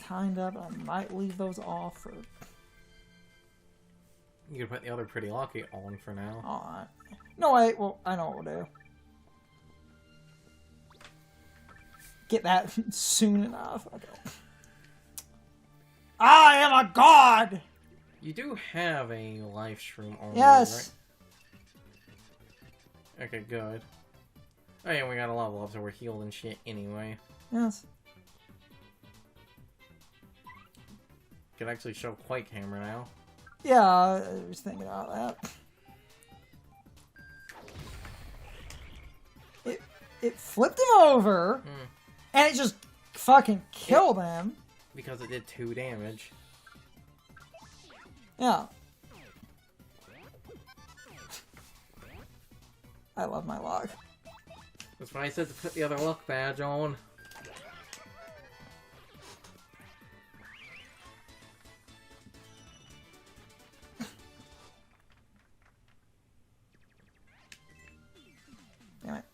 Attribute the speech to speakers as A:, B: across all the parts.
A: Kinda, but I might leave those off for...
B: You could put the other Pretty Lucky on for now.
A: Alright. No, wait, well, I know what we'll do. Get that soon enough. Okay. I am a god!
B: You do have a life shroom on
A: Yes!
B: you, right? Okay, good. Oh yeah, we got a level up, so we're healed and shit anyway.
A: Yes.
B: Could actually show Quake Hammer now.
A: Yeah, I was thinking about that. It flipped him over, and it just fucking killed him.
B: Because it did 2 damage.
A: Yeah. I love my luck.
B: That's why I said to put the other luck badge on.
A: Damn it.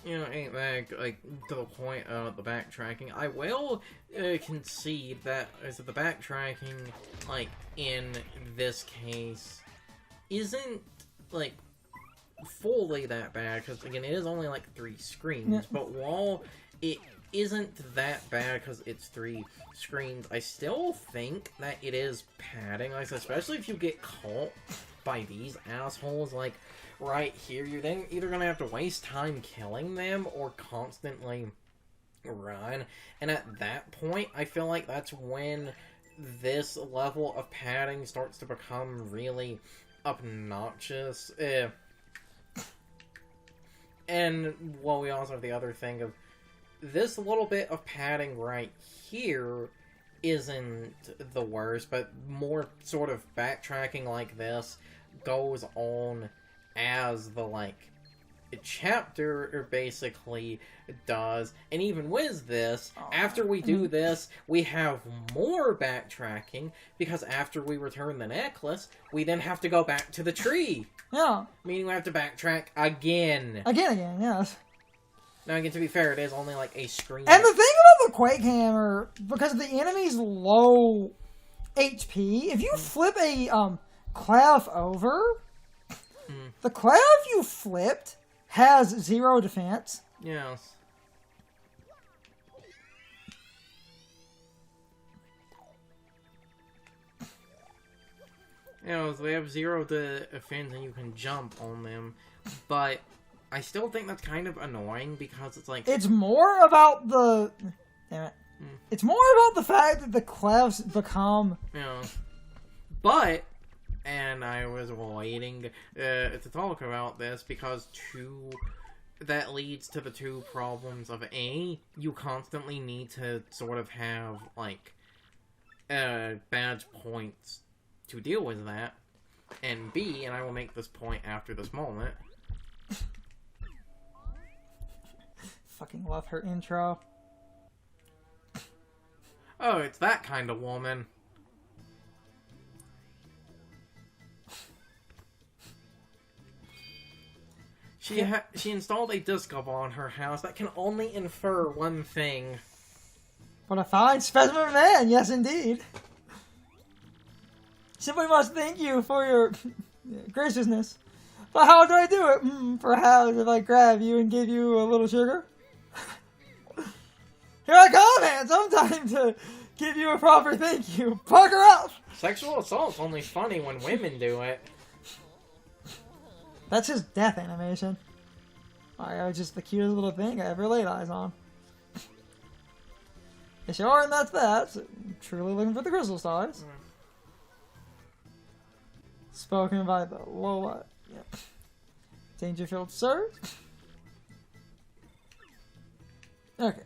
B: You know, ain't that, like, to the point of the backtracking. I will concede that the backtracking, like, in this case, isn't, like, fully that bad, because, again, it is only, like, 3 screens,
A: yeah.
B: But while it isn't that bad because it's 3 screens, I still think that it is padding, like, especially if you get caught by these assholes, like, right here, you're then either gonna have to waste time killing them or constantly run. And at that point, I feel like that's when this level of padding starts to become really obnoxious. And, well, we also have the other thing of this little bit of padding right here isn't the worst, but more sort of backtracking like this goes on as the, like, chapter basically does. And even with this, after we do this, we have more backtracking, because after we return the necklace, we then have to go back to the tree.
A: Yeah.
B: Meaning we have to backtrack again.
A: Again, yes.
B: Now, again, to be fair, it is only, like, a screen.
A: And the thing about the Quake Hammer, because the enemy's low HP, if you flip a, clef over, the clef you flipped has 0 defense.
B: Yes. You know, they have 0 defense and you can jump on them, but I still think that's kind of annoying because it's like...
A: It's more about the... Damn it. It's more about the fact that the clefs become...
B: Yeah. But... And I was waiting to talk about this because that leads to the 2 problems of A, you constantly need to sort of have, like, badge points to deal with that, and B, and I will make this point after this moment.
A: Fucking love her intro.
B: Oh, it's that kind of woman. She installed a disco ball in her house that can only infer one thing.
A: What a fine specimen of man, yes indeed. Simply must thank you for your graciousness. But how do I do it? Perhaps if I grab you and give you a little sugar? Here I come, handsome! Time to give you a proper thank you. Pucker up!
B: Sexual assault's only funny when women do it.
A: That's his death animation. Alright, just the cutest little thing I ever laid eyes on. Yes, you are, and that's that. So, truly looking for the crystal stars. Spoken by the Lola. Yep. Dangerfield, sir. Okay.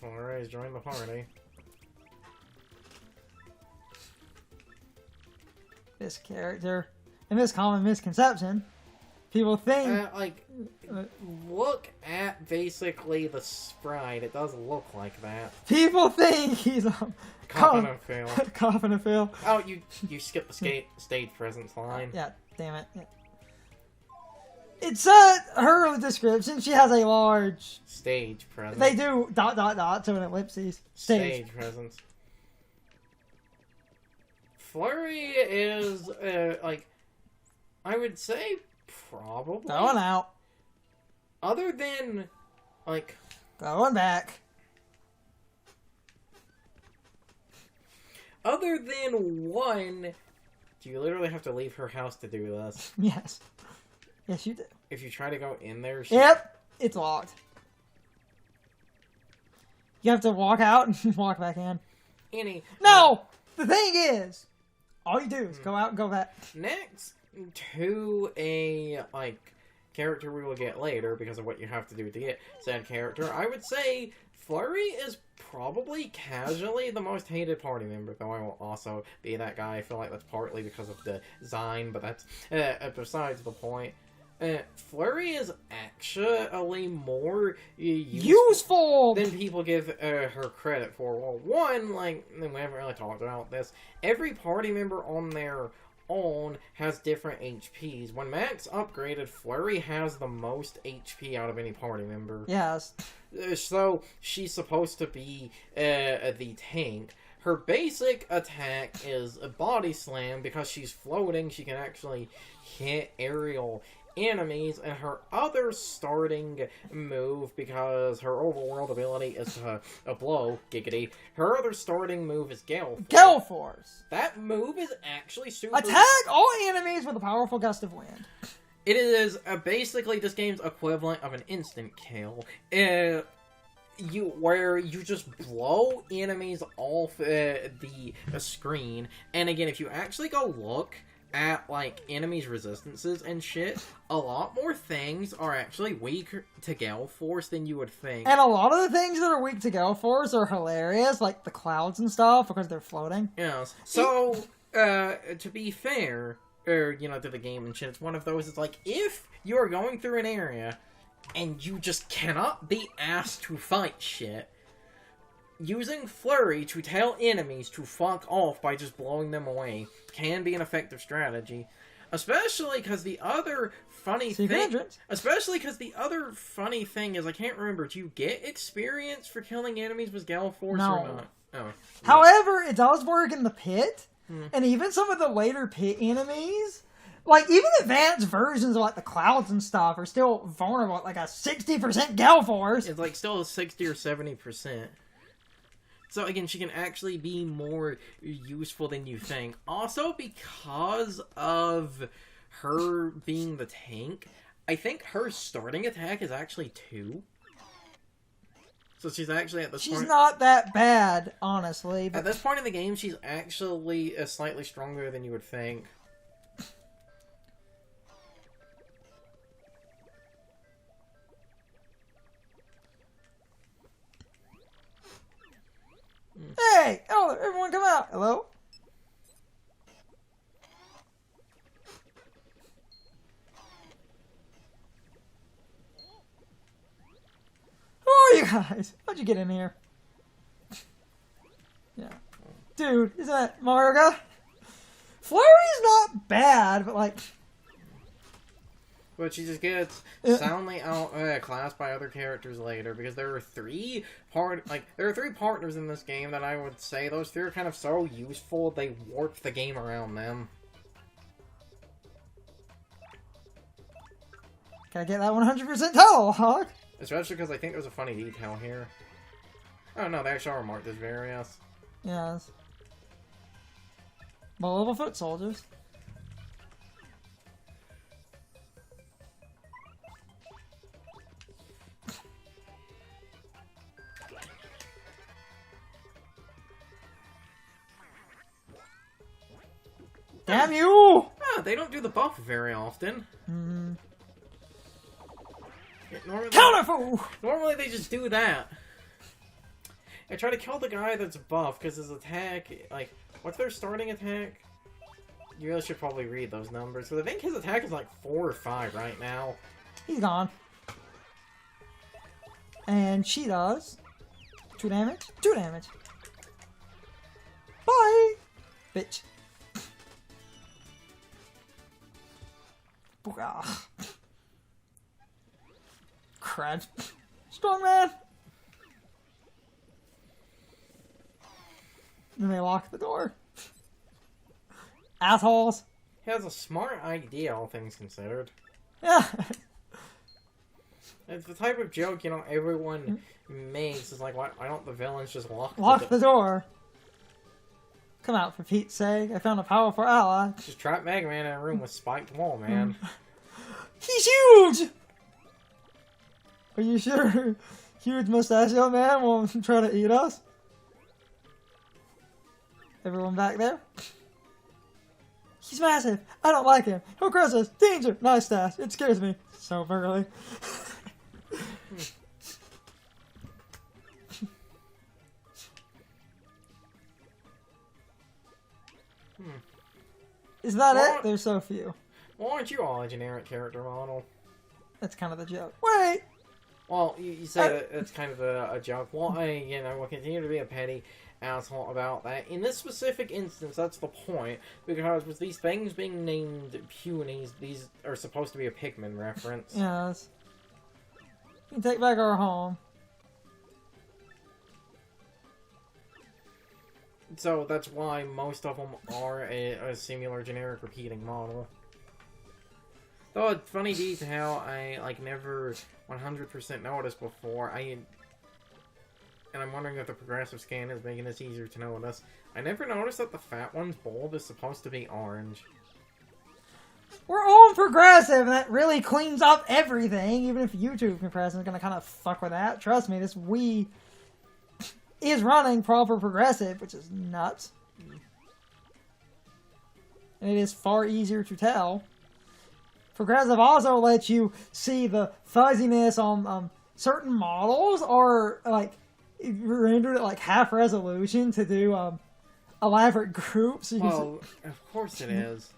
B: Alright, join the party.
A: This character, and this common misconception, people think...
B: look at basically the sprite. It does look like that.
A: People think he's
B: Cough and fail.
A: Cough and fail.
B: Oh, you skipped the stage presence line.
A: Yeah, damn it. Yeah. It's her description. She has a large
B: stage presence.
A: They do ... to an ellipses.
B: Stage presence. Flurry is like, I would say probably
A: Going out.
B: Other than like
A: going back.
B: Other than one, do you literally have to leave her house to do this?
A: Yes. Yes, you do.
B: If you try to go in there,
A: Yep, it's locked. You have to walk out and walk back in. No! The thing is, all you do is go out and go back.
B: Next to a, like, character we will get later because of what you have to do to get said character, I would say Flurry is probably casually the most hated party member, though I will also be that guy. I feel like that's partly because of the design, but that's besides the point. Flurry is actually more useful than people give her credit for. Well, one, like, we haven't really talked about this. Every party member on their own has different HPs. When Max upgraded, Flurry has the most HP out of any party member.
A: Yes.
B: So, she's supposed to be the tank. Her basic attack is a body slam. Because she's floating, she can actually hit aerial enemies, and her other starting move, because her overworld ability is to blow, giggity, her other starting move is Gale Force.
A: Gale Force!
B: That move is actually super...
A: Attack all enemies with a powerful gust of wind.
B: It is basically this game's equivalent of an instant kill. Where you just blow enemies off the screen, and again, if you actually go look at, like, enemies' resistances and shit, a lot more things are actually weak to Gale Force than you would think.
A: And a lot of the things that are weak to Gale Force are hilarious, like the clouds and stuff, because they're floating.
B: Yes. So, to be fair, to the game and shit, it's one of those, it's like, if you are going through an area, and you just cannot be asked to fight shit, using Flurry to tell enemies to fuck off by just blowing them away can be an effective strategy. Especially because the other funny thing... Especially because the other funny thing is, I can't remember, do you get experience for killing enemies with Gale Force or not? Oh.
A: However, it does work in the pit, and even some of the later pit enemies... Like, even advanced versions of, like, the clouds and stuff are still vulnerable at, like, a 60% Gale Force.
B: It's, like, still a 60 or 70%. So, again, she can actually be more useful than you think. Also, because of her being the tank, I think her starting attack is actually 2. So she's actually at this point...
A: She's not that bad, honestly. But...
B: At this point in the game, she's actually slightly stronger than you would think.
A: Hey! Oh, everyone come out! Hello? Who are you guys? How'd you get in here? Yeah. Dude, isn't that Marga? Flurry's not bad, but like...
B: But she just gets soundly outclassed by other characters later, because there are three partners in this game that I would say those three are kind of so useful they warp the game around them.
A: Gotta get that 100% total, Hawk.
B: Especially because I think there's a funny detail here. Oh no, they actually are marked as various.
A: Yes. Low-level foot soldiers. Damn you!
B: Ah, they don't do the buff very often. Normally they just do that. I try to kill the guy that's buff, because his attack, like, what's their starting attack? You guys should probably read those numbers, because I think his attack is like 4 or 5 right now.
A: He's gone. And she does 2 damage. 2 damage. Bitch. Booyah. Crud. Strong man. Then they lock the door. Assholes.
B: He has a smart idea, all things considered.
A: Yeah.
B: It's the type of joke, you know, everyone makes. It's like, why don't the villains just lock
A: the door? Come out, for Pete's sake. I found a powerful ally.
B: Just trap Mega Man in a room with spiked wall, man.
A: He's huge! Are you sure huge mustachio man won't try to eat us? Everyone back there? He's massive. I don't like him. He'll crush us. Danger. Nice stash. It scares me so burly. Is that it? There's so few.
B: Well, aren't you all a generic character model?
A: That's kind of the joke. Wait!
B: Well, you say that it's kind of a joke. Well, I will continue to be a petty asshole about that. In this specific instance, that's the point. Because with these things being named Punies, these are supposed to be a Pikmin reference.
A: Yes. We can take back our home.
B: So that's why most of them are a similar generic repeating model. Though a funny detail I never 100% noticed before, and I'm wondering if the progressive scan is making this easier to notice. I never noticed that the fat one's bulb is supposed to be orange.
A: We're all progressive, and that really cleans up everything. Even if YouTube comparison is gonna kind of fuck with that, trust me, this Wii is running proper progressive, which is nuts. And it is far easier to tell. Progressive also lets you see the fuzziness on certain models, or like rendered at like half resolution to do elaborate groups.
B: Well, of course it is.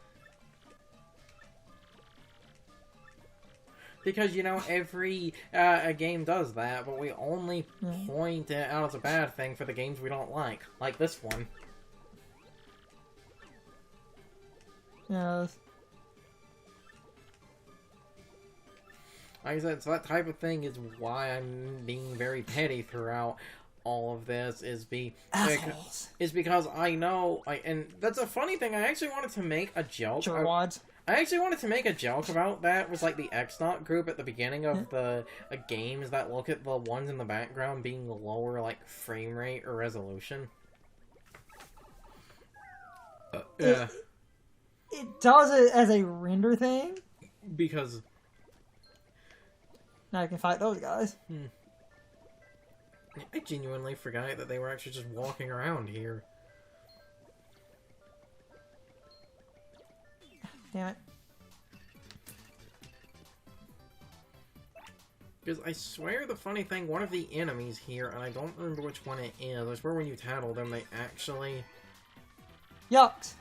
B: Because, you know, every game does that, but we only point it out as a bad thing for the games we don't like this one.
A: Yes.
B: Like I said, so that type of thing is why I'm being very petty throughout all of this, is because I know, and that's a funny thing, I actually wanted to make a joke. I actually wanted to make a joke about that with, like, the X-Naught group at the beginning of the games that look at the ones in the background being lower, like, frame rate or resolution. Yeah.
A: It does it as a render thing.
B: Because...
A: now you can fight those guys.
B: I genuinely forgot that they were actually just walking around here.
A: Damn it.
B: Because I swear the funny thing, one of the enemies here, and I don't remember which one it is, I swear when you tattle them, they actually...
A: Yucks.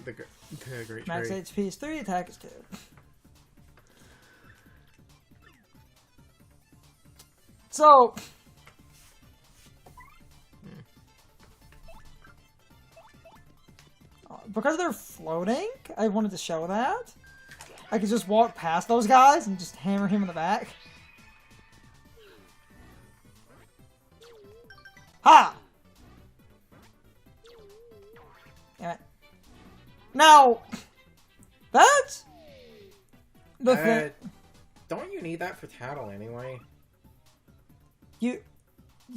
B: The great
A: Max
B: trade.
A: HP is 3, attack is 2. So... because they're floating, I wanted to show that. I could just walk past those guys and just hammer him in the back. Ha! Damn it. Now, that's the thing.
B: Don't you need that for tattle anyway?
A: You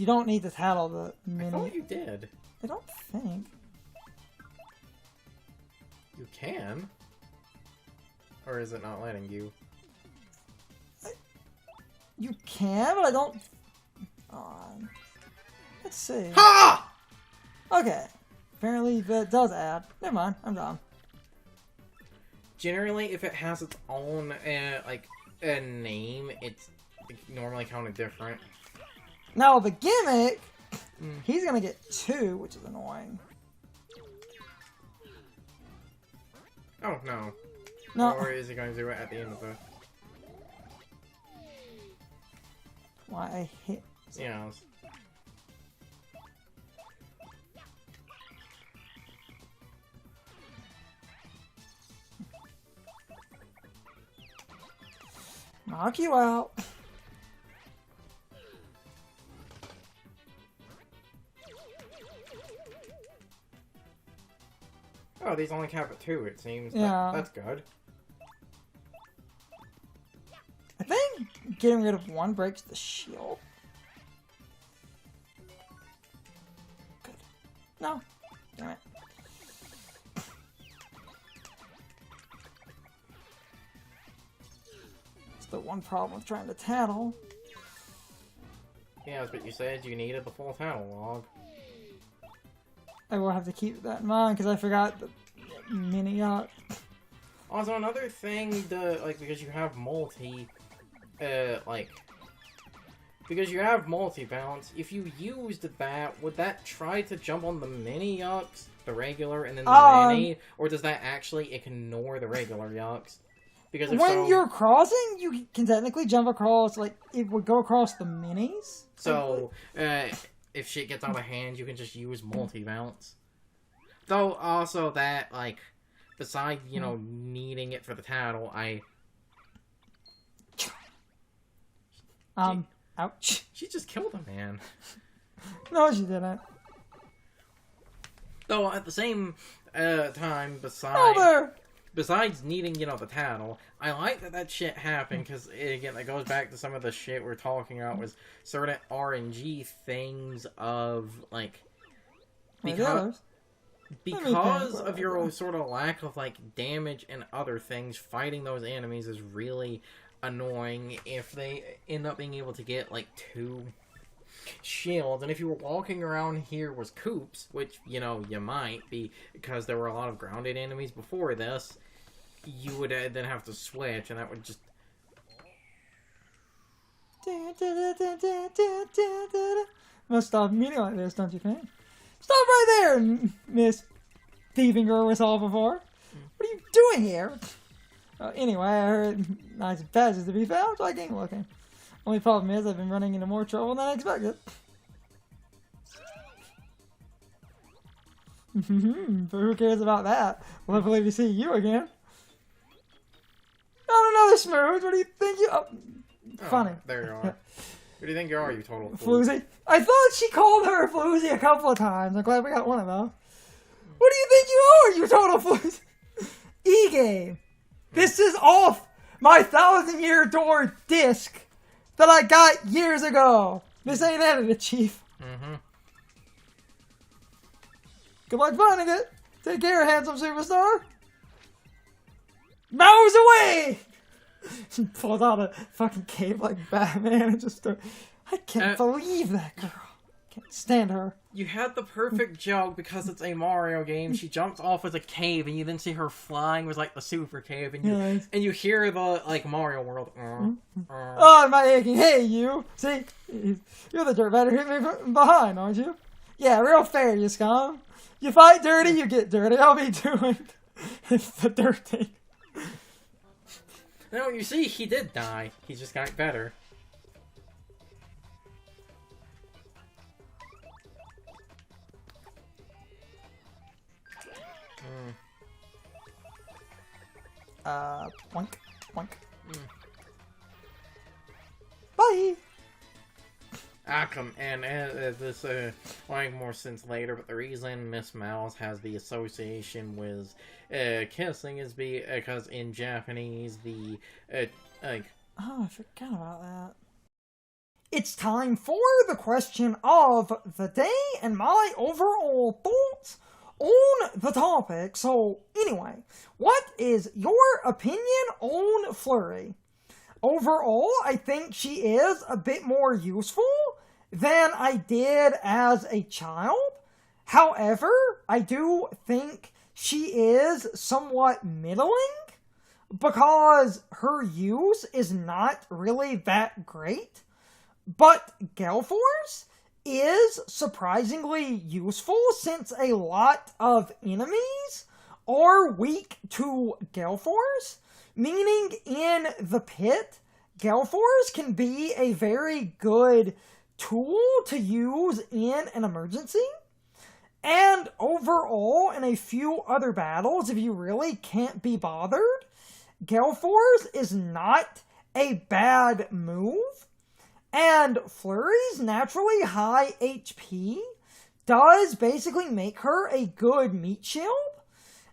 A: don't need to tattle the mini.
B: I thought you did.
A: I don't think.
B: You can? Or is it not letting you?
A: You can, but I don't... let's see.
B: Ha!
A: Okay. Apparently that does add. Never mind, I'm done.
B: Generally, if it has its own, like, a name, it's normally counted different.
A: Now, the gimmick, he's gonna get 2, which is annoying.
B: Oh, no.
A: No.
B: Or is he going to do it at the end of the...
A: Why I hit...
B: Yeah.
A: Knock you out.
B: Oh, these only cap at 2, it seems.
A: Yeah.
B: That's good.
A: I think getting rid of one breaks the shield. Good. No. Damn it. It's the one problem with trying to tattle.
B: Yeah, that's what you said. You needed the full tattle log.
A: I will have to keep that in mind because I forgot the mini yacht.
B: Also, another thing, because you have because you have multi-bounce, if you used that, would that try to jump on the mini yucks, the regular, and then the mini, or does that actually ignore the regular yucks? Because
A: when you're crossing, you can technically jump across, like, it would go across the minis.
B: So, if shit gets out of hand, you can just use multi-bounce. Though, also that, like, besides, needing it for the tattle,
A: Ouch.
B: She just killed a man.
A: No, she didn't.
B: Though, at the same time, besides needing, the tattle, I like that shit happened, because, again, it goes back to some of the shit we're talking about, was certain RNG things of, like, because of your sort of lack of, like, damage and other things, fighting those enemies is really annoying if they end up being able to get, like, 2 shields. And if you were walking around here with coops, which, you might be, because there were a lot of grounded enemies before this, you would then have to switch, and that would just...
A: Must stop meeting like this, don't you think? Stop right there, Miss Thieving Girl we saw before. What are you doing here? Anyway, I heard nice badges to be found, so I came looking. Only problem is I've been running into more trouble than I expected. But who cares about that? Lovely to see you again. Not another smooth. What do you think you... Oh, funny.
B: There you are. Who do you think you are, you total
A: floozy? I thought she called her floozy a couple of times. I'm glad we got one of them. What do you think you are, you total floozy? E-game. This is off my 1,000-year door disc that I got years ago. This ain't edited, Chief.
B: Mm-hmm.
A: Good luck finding it. Take care, handsome superstar. Mouse away! She pulls out a fucking cape like Batman and just... I can't believe that girl. Can't stand her.
B: You had the perfect joke because it's a Mario game. She jumps off with a cave, and you then see her flying with, like, the super cave, and you hear the, like, Mario World.
A: Oh, am I aching? Hey, you. See? You're the dirtbag who hit me from behind, aren't you? Yeah, real fair, you scum. You fight dirty, you get dirty. I'll be doing the dirty.
B: No, you see, he did die. He just got better.
A: Boink, boink. Bye!
B: This will make more sense later, but the reason Miss Mouse has the association with kissing is because in Japanese,
A: Oh, I forgot about that. It's time for the question of the day and my overall thoughts on the topic. So, anyway, what is your opinion on Flurry? Overall, I think she is a bit more useful than I did as a child. However, I do think she is somewhat middling because her use is not really that great. But Gale Force is surprisingly useful since a lot of enemies are weak to Gale Force, meaning in the pit, Gale Force can be a very good tool to use in an emergency. And overall, in a few other battles, if you really can't be bothered, Gale Force is not a bad move, and Flurry's naturally high HP does basically make her a good meat shield,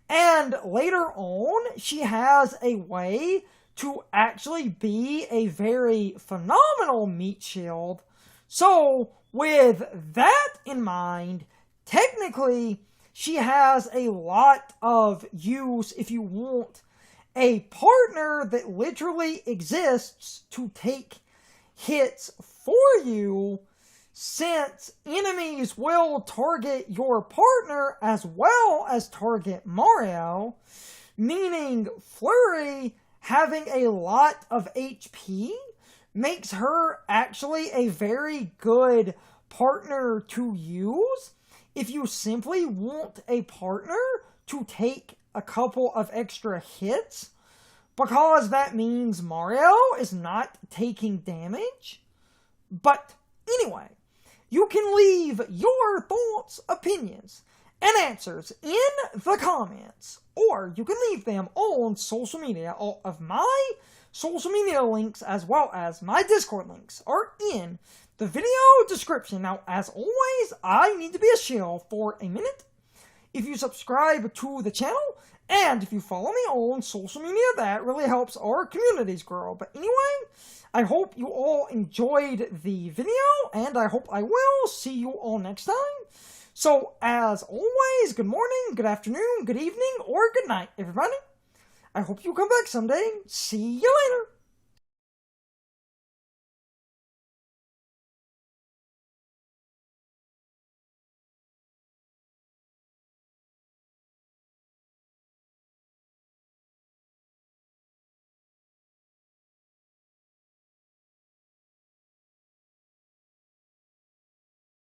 A: and later on, she has a way to actually be a very phenomenal meat shield. So, with that in mind, technically, she has a lot of use if you want a partner that literally exists to take hits for you, since enemies will target your partner as well as target Mario, meaning Flurry having a lot of HP makes her actually a very good partner to use if you simply want a partner to take a couple of extra hits, because that means Mario is not taking damage. But anyway, you can leave your thoughts, opinions, and answers in the comments, or you can leave them on social media. All of my social media links, as well as my Discord links, are in the video description. Now, as always, I need to be a shill for a minute. If you subscribe to the channel, and if you follow me on social media, that really helps our communities grow. But anyway, I hope you all enjoyed the video, and I hope I will see you all next time. So, as always, good morning, good afternoon, good evening, or good night, everybody. I hope you come back someday. See you later.